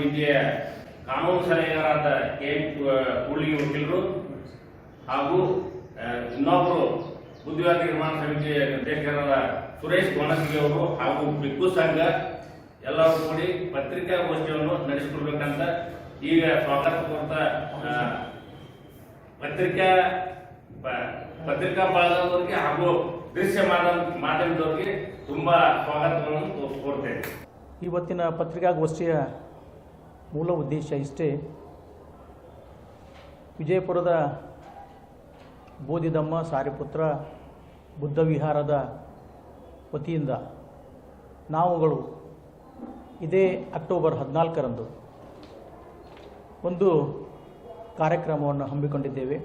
ವಿದ್ಯೆಯ ಕಾನೂನು ಸಲಹೆಗಾರರಾದ KM ಕೂಡ್ಲಿಗಿ ವಕೀಲರು ಹಾಗೂ ಇನ್ನೊಬ್ಬರು ಬುದ್ಧಿವಾದ ನಿರ್ಮಾಣ ಸಮಿತಿಯ ನಿರ್ದೇಶಕರಾದ ಸುರೇಶ್ ಗೋಣಸಿಗೆ ಅವರು ಹಾಗೂ ಬಿಕ್ಕು ಸಂಘ ಎಲ್ಲರೂ ಕೂಡಿ ಪತ್ರಿಕಾಗೋಷ್ಠಿಯನ್ನು ನಡೆಸಿಕೊಡ್ಬೇಕಂತ ಈಗ ಸ್ವಾಗತ ಕೋರ್ತಾ ಪತ್ರಿಕಾ ಬಳಗದವರಿಗೆ ಹಾಗೂ ದೃಶ್ಯ ಮಾಧ್ಯಮದವರಿಗೆ ತುಂಬಾ ಸ್ವಾಗತವನ್ನು ಕೋರ್ತೇನೆ. ಇವತ್ತಿನ ಪತ್ರಿಕಾಗೋಷ್ಠಿಯ ಮೂಲ ಉದ್ದೇಶ ಇಷ್ಟೇ. ವಿಜಯಪುರದ ಬೋಧಿಧಮ್ಮ ಸಾರಿಪುತ್ರ ಬುದ್ಧ ವಿಹಾರದ ವತಿಯಿಂದ ನಾವುಗಳು ಇದೇ ಅಕ್ಟೋಬರ್ 14ರಂದು ಒಂದು ಕಾರ್ಯಕ್ರಮವನ್ನು ಹಮ್ಮಿಕೊಂಡಿದ್ದೇವೆ.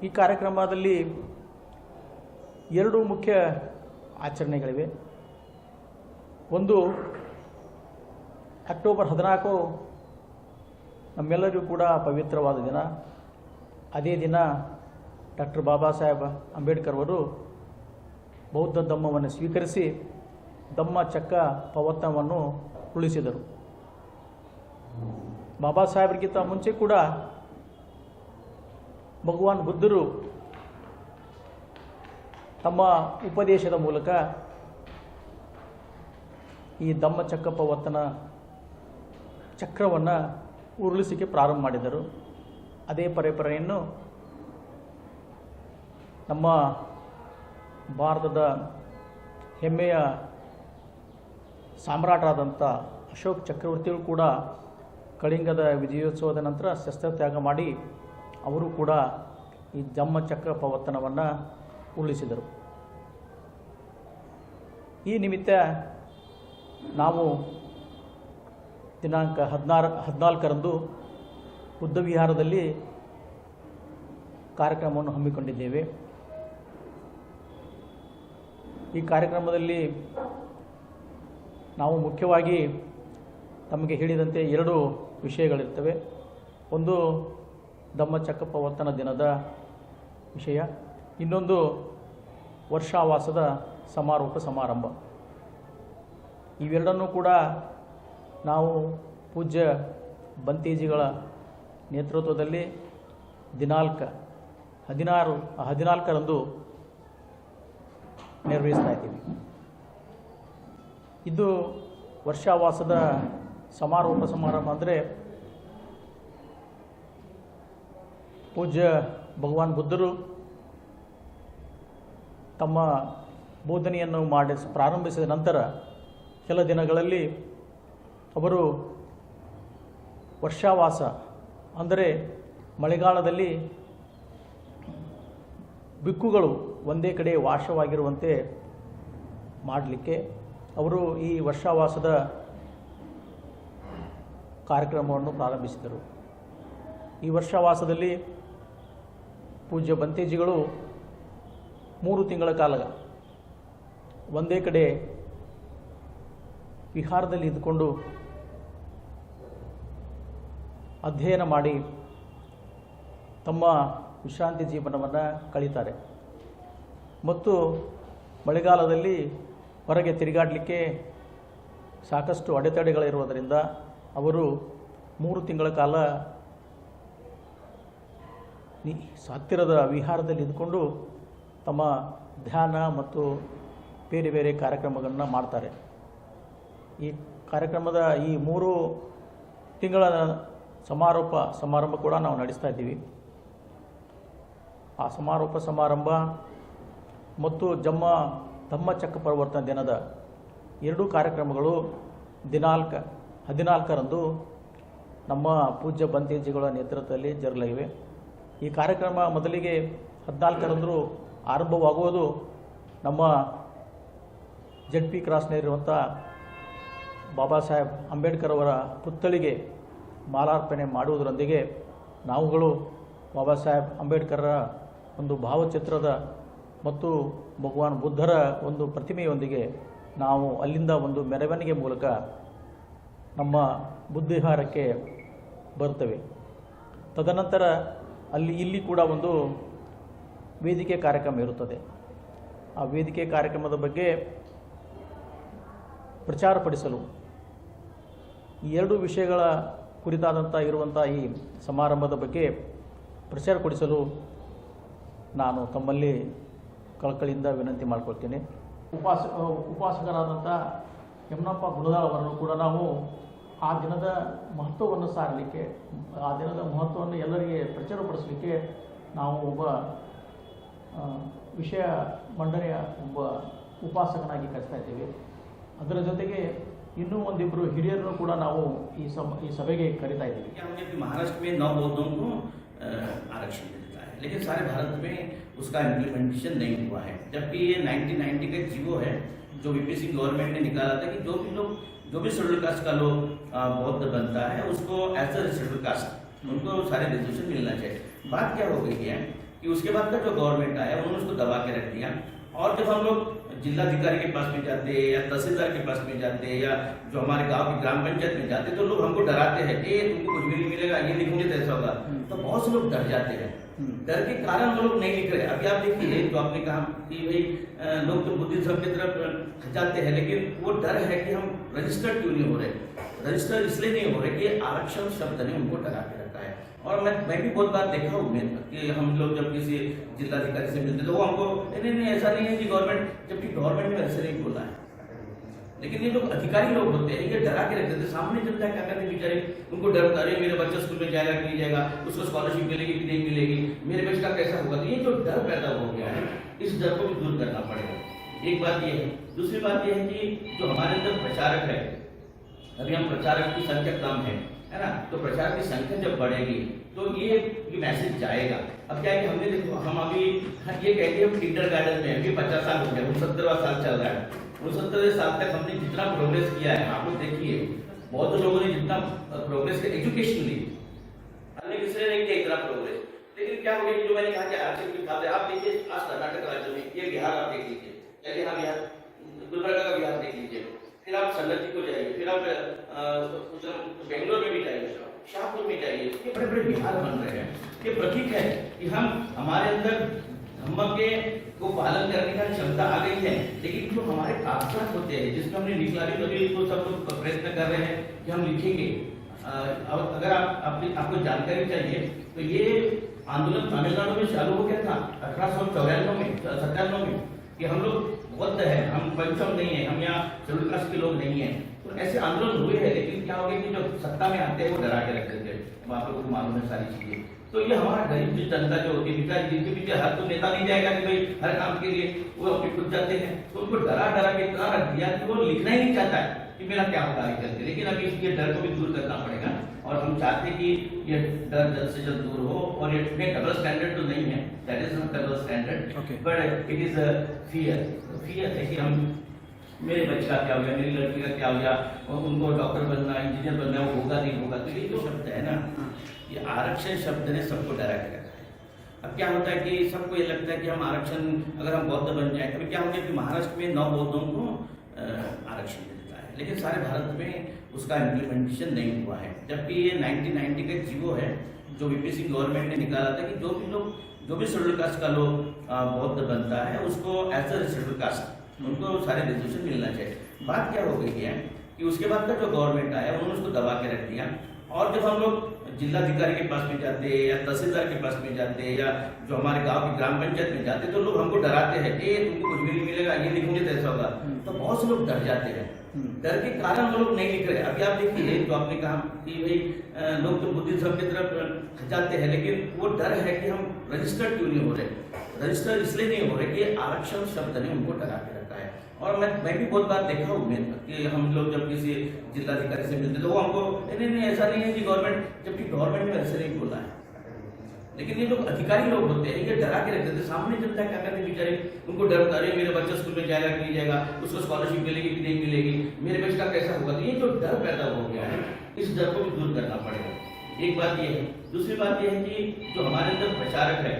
ಈ ಕಾರ್ಯಕ್ರಮದಲ್ಲಿ ಎರಡು ಮುಖ್ಯ ಆಚರಣೆಗಳಿವೆ. ಒಂದು ಅಕ್ಟೋಬರ್ 14 ನಮ್ಮೆಲ್ಲರಿಗೂ ಕೂಡ ಪವಿತ್ರವಾದ ದಿನ. ಅದೇ ದಿನ ಡಾಕ್ಟರ್ ಬಾಬಾ ಸಾಹೇಬ್ ಅಂಬೇಡ್ಕರ್ ಅವರು ಬೌದ್ಧ ಧಮ್ಮವನ್ನು ಸ್ವೀಕರಿಸಿ ಧಮ್ಮ ಚಕ್ಕ ಪವತ್ತನವನ್ನು ಉಳಿಸಿದರು. ಬಾಬಾ ಸಾಹೇಬ್ರಿಗಿಂತ ಮುಂಚೆ ಕೂಡ ಭಗವಾನ್ ಬುದ್ಧರು ತಮ್ಮ ಉಪದೇಶದ ಮೂಲಕ ಈ ಧಮ್ಮ ಚಕ್ಕ ಪವತ್ತನ ಚಕ್ರವನ್ನು ಉರುಳಿಸಿಕೆ ಪ್ರಾರಂಭ ಮಾಡಿದರು. ಅದೇ ಪರಂಪರೆಯನ್ನು ನಮ್ಮ ಭಾರತದ ಹೆಮ್ಮೆಯ ಸಾಮ್ರಾಟರಾದಂಥ ಅಶೋಕ್ ಚಕ್ರವರ್ತಿಗಳು ಕೂಡ ಕಳಿಂಗದ ವಿಜಯೋತ್ಸವದ ನಂತರ ಶಸ್ತ್ರತ್ಯಾಗ ಮಾಡಿ ಅವರು ಕೂಡ ಈ ಧಮ್ಮ ಚಕ್ರ ಪವತ್ತನವನ್ನು ಉರುಳಿಸಿದರು. ಈ ನಿಮಿತ್ತ ನಾವು ದಿನಾಂಕ 14ರಂದು ಬುದ್ಧ ವಿಹಾರದಲ್ಲಿ ಕಾರ್ಯಕ್ರಮವನ್ನು ಹಮ್ಮಿಕೊಂಡಿದ್ದೇವೆ. ಈ ಕಾರ್ಯಕ್ರಮದಲ್ಲಿ ನಾವು ಮುಖ್ಯವಾಗಿ ತಮಗೆ ಹೇಳಿದಂತೆ ಎರಡು ವಿಷಯಗಳಿರ್ತವೆ. ಒಂದು ಧಮ್ಮ ಚಕ್ಕ ಪವತ್ತನ ದಿನದ ವಿಷಯ, ಇನ್ನೊಂದು ವರ್ಷಾವಾಸದ ಸಮಾರೋಪ ಸಮಾರಂಭ. ಇವೆರಡನ್ನೂ ಕೂಡ ನಾವು ಪೂಜ್ಯ ಬಂತೇಜಿಗಳ ನೇತೃತ್ವದಲ್ಲಿ ದಿನಾಂಕ 14ರಂದು ನಿರ್ವಹಿಸ್ತಾ ಇದ್ದೀವಿ. ಇದು ವರ್ಷಾವಾಸದ ಸಮಾರೋಪ ಸಮಾರಂಭ ಅಂದರೆ ಪೂಜ್ಯ ಭಗವಾನ್ ಬುದ್ಧರು ತಮ್ಮ ಬೋಧನೆಯನ್ನು ಪ್ರಾರಂಭಿಸಿದ ನಂತರ ಕೆಲ ದಿನಗಳಲ್ಲಿ ಅವರು ವರ್ಷಾವಾಸ ಅಂದರೆ ಮಳೆಗಾಲದಲ್ಲಿ ಬಿಕ್ಕುಗಳು ಒಂದೇ ಕಡೆ ವಾಸವಾಗಿರುವಂತೆ ಮಾಡಲಿಕ್ಕೆ ಅವರು ಈ ವರ್ಷಾವಾಸದ ಕಾರ್ಯಕ್ರಮವನ್ನು ಪ್ರಾರಂಭಿಸಿದರು. ಈ ವರ್ಷಾವಾಸದಲ್ಲಿ ಪೂಜ್ಯ ಬಂತೇಜಿಗಳು 3 ತಿಂಗಳ ಕಾಲ ಒಂದೇ ಕಡೆ ವಿಹಾರದಲ್ಲಿ ಇದ್ದುಕೊಂಡು ಅಧ್ಯಯನ ಮಾಡಿ ತಮ್ಮ ವಿಶ್ರಾಂತಿ ಜೀವನವನ್ನು ಕಳೀತಾರೆ. ಮತ್ತು ಮಳೆಗಾಲದಲ್ಲಿ ಹೊರಗೆ ತಿರುಗಾಡಲಿಕ್ಕೆ ಸಾಕಷ್ಟು ಅಡೆತಡೆಗಳಿರುವುದರಿಂದ ಅವರು 3 ತಿಂಗಳ ಕಾಲ ಹತ್ತಿರದ ವಿಹಾರದಲ್ಲಿ ಇದ್ದುಕೊಂಡು ತಮ್ಮ ಧ್ಯಾನ ಮತ್ತು ಬೇರೆ ಬೇರೆ ಕಾರ್ಯಕ್ರಮಗಳನ್ನು ಮಾಡ್ತಾರೆ. ಈ ಕಾರ್ಯಕ್ರಮದ ಈ 3 ತಿಂಗಳ ಸಮಾರೋಪ ಸಮಾರಂಭ ಕೂಡ ನಾವು ನಡೆಸ್ತಾ ಇದ್ದೀವಿ. ಆ ಸಮಾರೋಪ ಸಮಾರಂಭ ಮತ್ತು ಧಮ್ಮ ಚಕ್ಕ ಪರಿವರ್ತನ ದಿನದ ಎರಡೂ ಕಾರ್ಯಕ್ರಮಗಳು ದಿನಾಂಕ 14ರಂದು ನಮ್ಮ ಪೂಜ್ಯ ಬಂತೇಜಿಗಳ ನೇತೃತ್ವದಲ್ಲಿ ಜರುಗಲಿವೆ. ಈ ಕಾರ್ಯಕ್ರಮ ಮೊದಲಿಗೆ 14ರಂದು ಆರಂಭವಾಗುವುದು ನಮ್ಮ ZP ಕ್ರಾಸ್ನಲ್ಲಿರುವಂಥ ಬಾಬಾ ಸಾಹೇಬ್ ಅಂಬೇಡ್ಕರ್ ಅವರ ಪುತ್ಥಳಿಗೆ ಮಾಲಾರ್ಪಣೆ ಮಾಡುವುದರೊಂದಿಗೆ ನಾವುಗಳು ಬಾಬಾ ಸಾಹೇಬ್ ಅಂಬೇಡ್ಕರ್ರ ಒಂದು ಭಾವಚಿತ್ರದ ಮತ್ತು ಭಗವಾನ್ ಬುದ್ಧರ ಒಂದು ಪ್ರತಿಮೆಯೊಂದಿಗೆ ನಾವು ಅಲ್ಲಿಂದ ಒಂದು ಮೆರವಣಿಗೆ ಮೂಲಕ ನಮ್ಮ ಬುದ್ಧವಿಹಾರಕ್ಕೆ ಬರ್ತೇವೆ. ತದನಂತರ ಇಲ್ಲಿ ಕೂಡ ಒಂದು ವೇದಿಕೆ ಕಾರ್ಯಕ್ರಮ ಇರುತ್ತದೆ. ಆ ವೇದಿಕೆ ಕಾರ್ಯಕ್ರಮದ ಬಗ್ಗೆ ಪ್ರಚಾರಪಡಿಸಲು ಈ ಎರಡು ವಿಷಯಗಳ ಕುರಿತಾದಂಥ ಇರುವಂಥ ಈ ಸಮಾರಂಭದ ಬಗ್ಗೆ ಪ್ರಚಾರ ಕೊಡಿಸಲು ನಾನು ತಮ್ಮಲ್ಲಿ ಕಳಕಳಿಯಿಂದ ವಿನಂತಿ ಮಾಡಿಕೊಳ್ತೀನಿ. ಉಪಾಸಕರಾದಂಥ ಯಮನಪ್ಪ ಗುಣದಾಳ್ ಅವರನ್ನು ಕೂಡ ನಾವು ಆ ದಿನದ ಮಹತ್ವವನ್ನು ಸಾರಲಿಕ್ಕೆ, ಆ ದಿನದ ಮಹತ್ವವನ್ನು ಎಲ್ಲರಿಗೆ ಪ್ರಚಾರಪಡಿಸಲಿಕ್ಕೆ ನಾವು ಒಬ್ಬ ವಿಷಯ ಮಂಡನೆಯ ಒಬ್ಬ ಉಪಾಸಕನಾಗಿ ಕಳಿಸ್ತಾ ಇದ್ದೀವಿ. ಅದರ ಜೊತೆಗೆ ಇನ್ನೂ ಒಂದಿಬ್ಬರು ಹಿರಿಯರನ್ನು ಕೂಡ ನಾವು ಈ ಸಭೆಗೆ ಕರೀತಾ ಇದ್ದೀವಿ. महाराष्ट्र में 9 बौद्धों को आरक्षण मिलता है, लेकिन सारे भारत में उसका इम्प्लीमेंटेशन नहीं हुआ है। जबकि ये 1990 का जीवो है जो वीपी सिंह गवर्नमेंट ने निकाला था कि जो भी शेड्यूल कास्ट का लोग बौद्ध बनता है उसको एज अ शेड्यूल कास्ट उनको सारे रिजर्वेशन मिलना चाहिए। बात क्या हो गई है कि उसके बाद का जो गवर्नमेंट आया उन्होंने उसको दबा के रख दिया, और जब हम लोग जिलाधिकारी के पास में जाते या तहसीलदार के पास में जाते या जो हमारे गांव की ग्राम पंचायत में जाते तो लोग हमको डराते हैं कि तुमको कुछ भी नहीं मिलेगा, ये लिखोगे तो ऐसा होगा। तो बहुत से लोग डर जाते हैं, डर के कारण वो लोग नहीं लिख रहे। अभी आप देखिए जो आपने कहा कि भाई लोग तो बुद्धिज्म की तरफ जाते हैं, लेकिन वो डर है कि हम रजिस्टर्ड क्यों नहीं हो रहे। रजिस्टर इसलिए नहीं हो रहे कि आरक्षण शब्द ने उनको डरा के रखा है। और मैं भी बहुत बार देखा हूँ कि हम लोग जब किसी जिलाधिकारी से मिलते तो वो हमको नहीं ऐसा नहीं है कि गवर्नमेंट, जबकि गवर्नमेंट ने ऐसे नहीं बोला है। लेकिन ये लोग अधिकारी लोग होते हैं, ये डरा के रखते थे। सामने जनता क्या करते बेचारे, उनको डर, अरे मेरा बच्चा स्कूल में जाएगा कि नहीं जाएगा, उसको स्कॉलरशिप मिलेगी कि नहीं मिलेगी, मेरे बच्चे का कैसा होगा। तो ये जो डर पैदा हो गया है, इस डर को भी दूर करना पड़ेगा। एक बात ये है। दूसरी बात ये है कि जो हमारे अंदर प्रचारक है, अभी हम प्रचारक की संख्या कम है ना, तो प्रचार की संख्या जब बढ़ेगी तो ये मैसेज जाएगा। अब क्या है कि हमने देखो, हम अभी ये कहते हैं किंडर गार्डन में अभी 50 साल हो गया, 69वां साल चल रहा है। 69वें साल तक हमने जितना प्रोग्रेस किया है, आप लोग देखिए बहुत लोगों ने जितना प्रोग्रेस किया एजुकेशनली, हमने किसी ने नहीं किया इतना प्रोग्रेस। लेकिन क्या हो गया, जो मैंने कहा कि आरक्षण की बात है, आप देखिए आज कर्नाटक राज्य में, ये बिहार आप देख लीजिए, चलिए हाँ बिहार, गुलबर्गा का बिहार देख लीजिए, फिर आप सन्नति को जाइए, फिर आप बेंगलोर में भी जाइए, शाहपुर में जाइए, ये बड़े बड़े बिहार बन रहे हैं। ये प्रतीक है कि हम हमारे अंदर धम्म के को पालन करने का क्षमता आ गई है। लेकिन जो हमारे कागजात होते हैं जिसमें हमने निकाली, तभी तो सब लोग प्रयत्न कर रहे हैं कि हम लिखेंगे। अगर आपको जानकारी चाहिए तो ये आंदोलन तमिलनाडु में चालू हो गया था 1894 में 97 में, कि हम लोग बौद्ध है, हम पंचम नहीं है, हम यहाँ शेड्यूल कास्ट के लोग नहीं है। तो ऐसे आंदोलन हुए हैं, लेकिन क्या हो गया कि जो सत्ता में आते हैं वो डरा के रखते थे। आप लोगों को मालूम है सारी चीजें। तो ये हमारा गरीब की जनता जो होती है, बेचारी जिनके पीछे हर तो नेता नहीं जाएगा कि भाई हर काम के लिए वो अपने खुद जाते हैं, तो उनको डरा के इतना रख दिया कि वो लिखना ही नहीं चाहता है कि मेरा क्या होगा आगे चलके। लेकिन अभी इसके डर को भी दूर करना पड़ेगा, और हम चाहते हैं कि ये डर जल्द से जल्द दूर हो। और ये डबल स्टैंडर्ड तो नहीं है, that is not double standard, but it is fear है कि हम, मेरे बच्चे का क्या हो गया, मेरी लड़की का क्या हो गया, उनको डॉक्टर बनना, इंजीनियर बनना, वो होगा नहीं होगा। तो ये जो शब्द है ना, ये आरक्षण शब्द ने सबको डरा के रखा है। अब क्या होता है कि सबको ये लगता है कि हम आरक्षण, अगर हम बौद्ध बन जाए, अभी क्या हो गया कि महाराष्ट्र में 9 बौद्धों को आरक्षण मिलता है, लेकिन सारे भारत में उसका इम्प्लीमेंटेशन नहीं हुआ है। जबकि ये 1990 का जीवो है जो वीपी सिंह गवर्नमेंट ने निकाला था कि जो भी शेड्यूल कास्ट का लोग बौद्ध बनता है उसको एज अ शेड्यूल कास्ट उनको सारे रिजर्वेशन मिलना चाहिए। बात क्या हो गई है कि उसके बाद का जो गवर्नमेंट आया उन्होंने उसको दबा के रख दिया, और जब हम लोग जिलाधिकारी के पास में जाते या तहसीलदार के पास में जाते या जो हमारे गांव की ग्राम पंचायत में जाते तो लोग हमको डराते हैं कि तुमको कुछ भी नहीं मिलेगा, ये लिखोगे तो ऐसा होगा। तो बहुत से लोग डर जाते हैं, डर के कारण वो लोग नहीं लिख रहे। अभी आप देखिए जो आपने कहा कि भाई लोग तो बुद्धिज्म की तरफ जाते हैं, लेकिन वो डर है कि हम रजिस्टर्ड क्यों नहीं हो रहे। रजिस्टर इसलिए नहीं हो रहे कि आरक्षण शब्द ने उनको डरा के रखा है। और मैं भी बहुत बार देखा हूँ कि हम लोग जब किसी जिलाधिकारी से मिलते तो वो हमको नहीं ऐसा नहीं है कि गवर्नमेंट, जबकि गवर्नमेंट ने ऐसे नहीं बोला है। लेकिन ये लोग अधिकारी लोग होते हैं, ये डरा के रखते थे। सामने जनता क्या करते बेचारे, उनको डर, अरे मेरा बच्चा स्कूल में जाएगा कि नहीं जाएगा, उसको स्कॉलरशिप मिलेगी कि नहीं मिलेगी, मेरे बच्चे का कैसा होगा। तो ये जो डर पैदा हो गया है, इस डर को भी दूर करना पड़ेगा। एक बात ये है। दूसरी बात ये है कि जो हमारे अंदर प्रचारक है,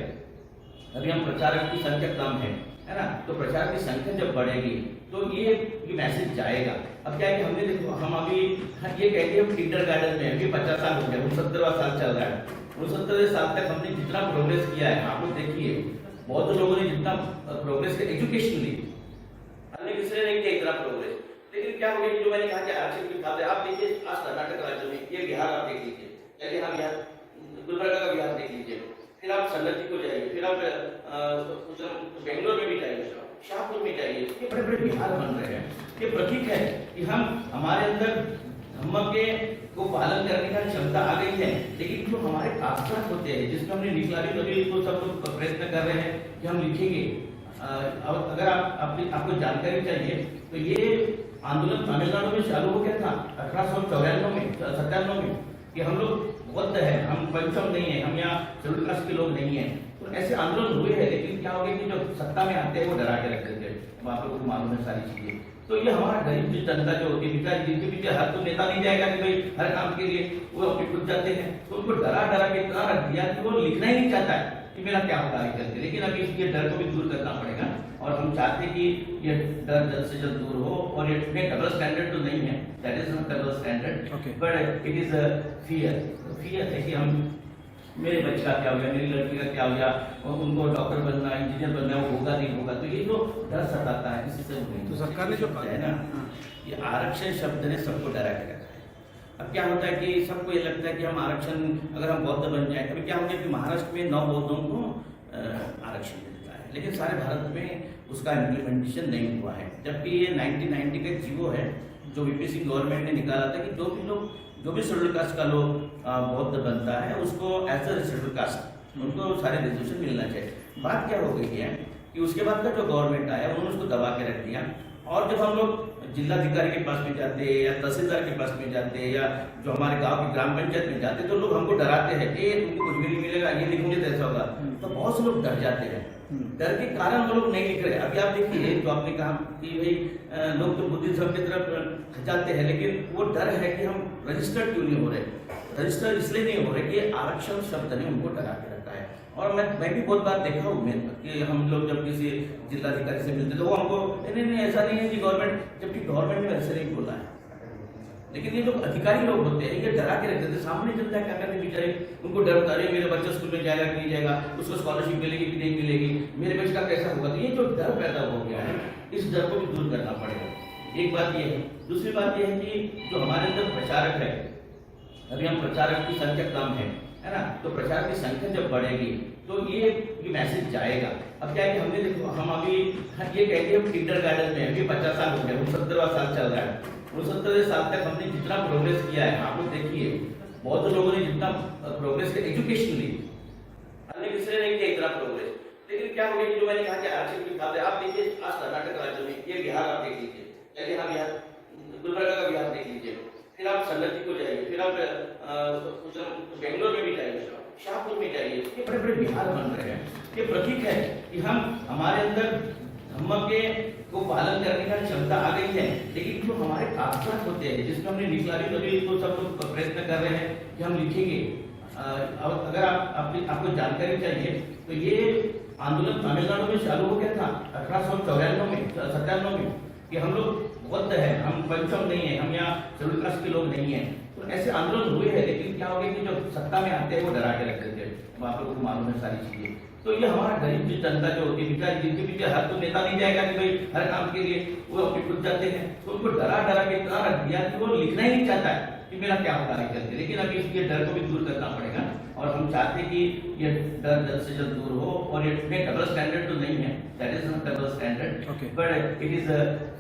अभी हम प्रचारक की संख्या कम है ना, तो प्रचार की संख्या जब बढ़ेगी तो ये मैसेज जाएगा। अब क्या है कि हमने देखो, हम अभी ये कहते हैं किंडर गार्डन में अभी 50 साल हो गया, 69वां साल चल रहा है। 69वें साल तक हमने जितना प्रोग्रेस किया है, आप लोग देखिए बहुत लोगों ने जितना प्रोग्रेस किया एजुकेशनली, हमने किसी ने नहीं किया इतना प्रोग्रेस। लेकिन क्या हो गया कि जो मैंने कहा कि आरक्षण की बात है, आप देखिए आज कर्नाटक राज्य में, ये बिहार आप देख लीजिए, चलिए हम बिहार गुलबर्गा का बिहार देख लीजिए, फिर आप संगति को जाइए, फिर आप बेंगलोर में भी जाइए, शाहपुर में जाइए, ये बड़े बड़े बिहार बन रहे हैं। ये प्रतीक है कि हम हमारे अंदर धम्म के को पालन करने का क्षमता आ गई है, लेकिन जो हमारे कागजात होते हैं जिसमें हमने निकला भी तभी तो सब लोग प्रयत्न कर रहे हैं कि हम लिखेंगे। अगर आपको जानकारी चाहिए तो ये आंदोलन तमिलनाडु में चालू हो गया था 1894 में कि हम लोग बौद्ध है, हम पंचम नहीं है, हम यहाँ शेड्यूल कास्ट के लोग नहीं है। तो ऐसे आंदोलन हुए हैं, लेकिन क्या हो गया कि जो सत्ता में आते हैं वो डरा के रख देते हैं। अब आप लोगों को मालूम है सारी चीजें। तो ये हमारा गरीब जो जनता जो होती है, बेचारी जिनके पीछे हर तो नेता नहीं जाएगा कि भाई हर काम के लिए वो अपने खुद जाते हैं, तो उनको डरा के इतना रख दिया कि वो लिखना ही नहीं चाहता है कि मेरा क्या होगा आगे चलके। लेकिन अभी इसके डर को भी दूर करना पड़ेगा और हम चाहते कि ये डर जल्द से जल्द दूर हो। और ये डबल स्टैंडर्ड तो नहीं है, that is not double standard, but it is fear है कि हम मेरे बच्चे का क्या हो गया, मेरी लड़की का क्या हो गया, उनको डॉक्टर बनना, इंजीनियर बनना, वो होगा नहीं होगा। तो ये जो डर सताता है इसी से तो सरकार ने जो है ना, ये आरक्षण शब्द ने सबको डरा के रखा है। अब क्या होता है कि सबको ये लगता है कि हम आरक्षण अगर हम बौद्ध बन जाए, अभी क्या हो गया कि महाराष्ट्र में 9 बौद्धों को आरक्षण मिलता है, लेकिन सारे भारत में उसका इम्प्लीमेंटेशन नहीं हुआ है। जबकि ये 1990 का जीवो है जो वीपी सिंह गवर्नमेंट ने निकाला था कि जो भी शेड्यूल कास्ट का लोग बौद्ध बनता है उसको एज अ शेड्यूल कास्ट उनको सारे रिजर्वेशन मिलना चाहिए। बात क्या हो गई है कि उसके बाद का जो गवर्नमेंट आया उन्होंने उसको दबा के रख दिया। और जब हम लोग जिलाधिकारी के पास में जाते हैं या तहसीलदार के पास में जाते हैं या जो हमारे गांव की ग्राम पंचायत में जाते हैं, तो लोग हमको डराते हैं कि तुमको कुछ भी नहीं मिलेगा, ये लिखोगे तो ऐसा होगा। तो बहुत से लोग डर जाते हैं, डर के कारण वो लोग नहीं लिख रहे। अभी आप देखिए जो आपने कहा कि भाई लोग तो बुद्धिज्म की तरफ जाते हैं, लेकिन वो डर है कि हम रजिस्टर्ड क्यों नहीं हो रहे। रजिस्टर इसलिए नहीं हो रहे कि आरक्षण शब्द ने उनको डरा के रखा है। और मैं भी बहुत बार देखा हूँ कि हम लोग जब किसी जिलाधिकारी से मिलते तो वो हमको नहीं ऐसा नहीं है कि गवर्नमेंट, जबकि गवर्नमेंट ने ऐसे नहीं बोला है। लेकिन ये जो अधिकारी लोग होते हैं ये डरा के रखते थे, सामने जनता क्या करते बेचारे, उनको डर होता है मेरे बच्चा स्कूल में जाएगा कि नहीं जाएगा, उसको स्कॉलरशिप मिलेगी कि नहीं मिलेगी, मेरे बच्चे का कैसा होगा। तो ये जो डर पैदा हो गया है, इस डर को भी दूर करना पड़ेगा। एक बात ये है। दूसरी बात ये है कि जो हमारे अंदर प्रचारक है, अभी हम प्रचारक की संख्या कम है ना, तो प्रचारक की संख्या जब बढ़ेगी तो ये मैसेज जाएगा। अब क्या है कि हमने देखो हम अभी ये कहते हैं किंडरगार्टन में अभी 50 साल हो गए, 69वां साल चल रहा है। 69 साल तक हमने जितना प्रोग्रेस किया है, आप लोग देखिए बहुत लोगों ने जितना प्रोग्रेस किया एजुकेशनली, अन्य किसी ने नहीं किया इतना प्रोग्रेस। लेकिन क्या हो गया कि जो मैंने कहा कि आरक्षण की बात है, आप देखिए आज कर्नाटक राज्य में, ये बिहार आप देख लीजिए, चलिए हम बिहार गुलबर्गा का बिहार देख लीजिए, फिर आप संगति को जाइए, फिर आप बेंगलोर में भी जाइए, शाहपुर में जाइए, ये बड़े बड़े बिहार बन रहे हैं। ये प्रतीक है कि हम हमारे अंदर धम्म के को पालन करने का क्षमता आ गई है, लेकिन जो हमारे कागजात होते हैं जिसमें हमने निकला भी तभी तो सब लोग प्रयत्न कर रहे हैं कि हम लिखेंगे। अगर आपको जानकारी चाहिए तो ये आंदोलन तमिलनाडु में चालू हो गया था 1894 में कि हम लोग बौद्ध है, हम पंचम नहीं है, हम यहाँ शेड्यूल कास्ट के लोग नहीं है। तो ऐसे आंदोलन हुए हैं, लेकिन क्या हो गया कि जो सत्ता में आते हैं वो डरा के रख देते हैं। अब आप लोगों को मालूम है सारी चीजें। तो ये हमारा गरीब जो जनता जो होती है, बेचारी जिनके पीछे हर तो नेता नहीं जाएगा कि भाई हर काम के लिए वो अपने खुद जाते हैं, तो उनको डरा के इतना रख दिया कि वो लिखना ही नहीं चाहता है कि मेरा क्या होगा आगे चलके। लेकिन अभी इसके डर को भी दूर करना पड़ेगा और हम चाहते हैं कि ये डर जल्द से जल्द दूर हो। और ये डबल स्टैंडर्ड तो नहीं है, that is not double standard, but it is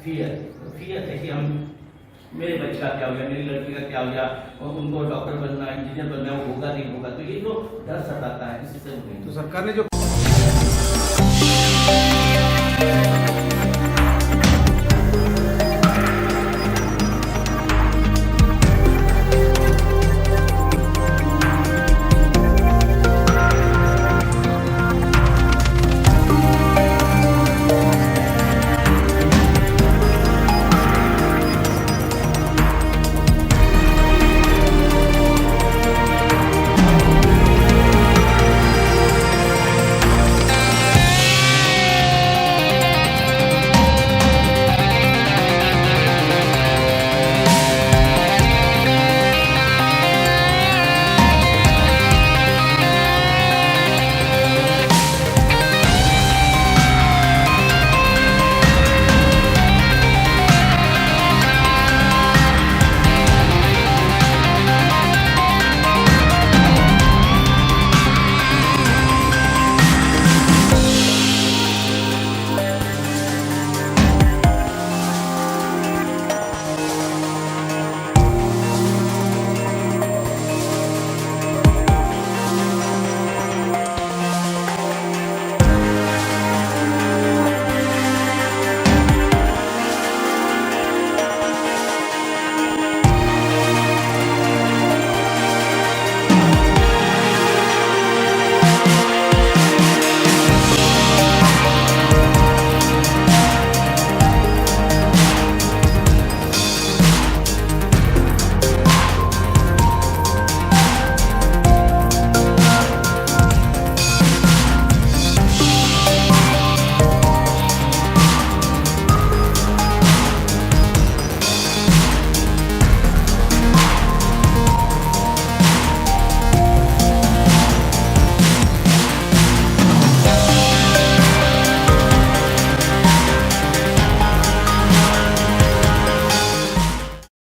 fear है कि हम मेरे बच्चे का क्या हो गया, मेरी लड़की का क्या हो गया, उनको डॉक्टर बनना, इंजीनियर बनना, वो होगा नहीं होगा। तो ये जो डर सताता है इसी से। तो सरकार ने जो